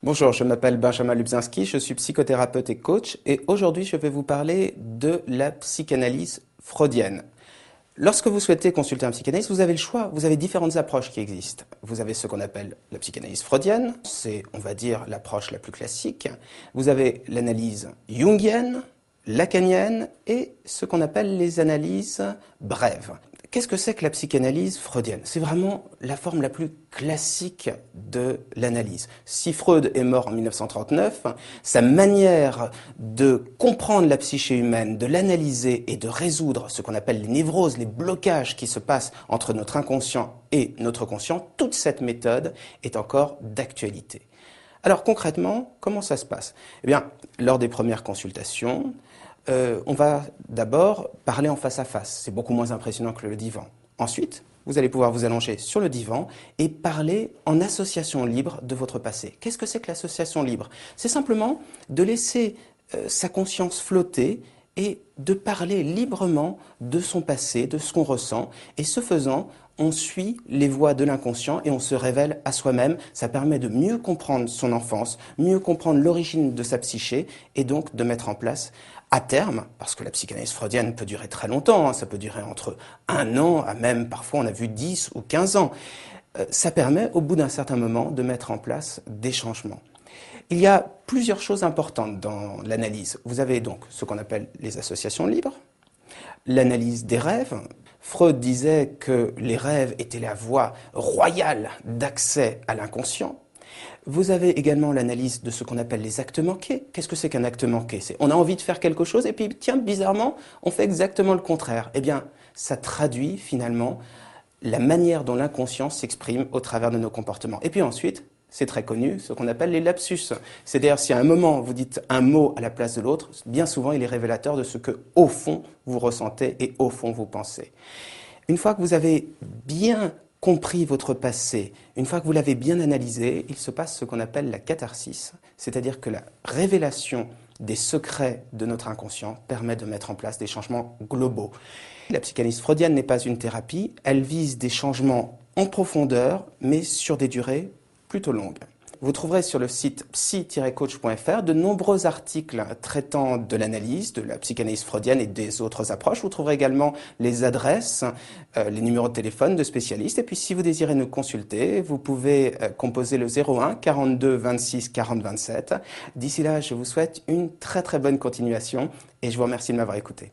Bonjour, je m'appelle Benjamin Lubzinski, je suis psychothérapeute et coach et aujourd'hui je vais vous parler de la psychanalyse freudienne. Lorsque vous souhaitez consulter un psychanalyste, vous avez le choix, vous avez différentes approches qui existent. Vous avez ce qu'on appelle la psychanalyse freudienne, c'est on va dire l'approche la plus classique. Vous avez l'analyse jungienne, lacanienne et ce qu'on appelle les analyses brèves. Qu'est-ce que c'est que la psychanalyse freudienne? C'est vraiment la forme la plus classique de l'analyse. Si Freud est mort en 1939, sa manière de comprendre la psyché humaine, de l'analyser et de résoudre ce qu'on appelle les névroses, les blocages qui se passent entre notre inconscient et notre conscient, toute cette méthode est encore d'actualité. Alors concrètement, comment ça se passe? Eh bien, lors des premières consultations, on va d'abord parler en face à face. C'est beaucoup moins impressionnant que le divan. Ensuite, vous allez pouvoir vous allonger sur le divan et parler en association libre de votre passé. Qu'est-ce que c'est que l'association libre? C'est simplement de laisser sa conscience flotter et de parler librement de son passé, de ce qu'on ressent. Et ce faisant, on suit les voies de l'inconscient et on se révèle à soi-même. Ça permet de mieux comprendre son enfance, mieux comprendre l'origine de sa psyché et donc de mettre en place à terme, parce que la psychanalyse freudienne peut durer très longtemps, ça peut durer entre 1 an à même, parfois on a vu 10 ou 15 ans, ça permet au bout d'un certain moment de mettre en place des changements. Il y a plusieurs choses importantes dans l'analyse. Vous avez donc ce qu'on appelle les associations libres, l'analyse des rêves. Freud disait que les rêves étaient la voie royale d'accès à l'inconscient. Vous avez également l'analyse de ce qu'on appelle les actes manqués. Qu'est-ce que c'est qu'un acte manqué? On a envie de faire quelque chose et puis, tiens, bizarrement, on fait exactement le contraire. Eh bien, ça traduit finalement la manière dont l'inconscient s'exprime au travers de nos comportements. Et puis ensuite, c'est très connu, ce qu'on appelle les lapsus. C'est-à-dire, si à un moment vous dites un mot à la place de l'autre, bien souvent il est révélateur de ce que, au fond, vous ressentez et au fond vous pensez. Une fois que vous avez bien compris votre passé, une fois que vous l'avez bien analysé, il se passe ce qu'on appelle la catharsis, c'est-à-dire que la révélation des secrets de notre inconscient permet de mettre en place des changements globaux. La psychanalyse freudienne n'est pas une thérapie, elle vise des changements en profondeur, mais sur des durées plutôt longues. Vous trouverez sur le site psy-coach.fr de nombreux articles traitant de l'analyse, de la psychanalyse freudienne et des autres approches. Vous trouverez également les adresses, les numéros de téléphone de spécialistes. Et puis si vous désirez nous consulter, vous pouvez composer le 01 42 26 40 27. D'ici là, je vous souhaite une très très bonne continuation et je vous remercie de m'avoir écouté.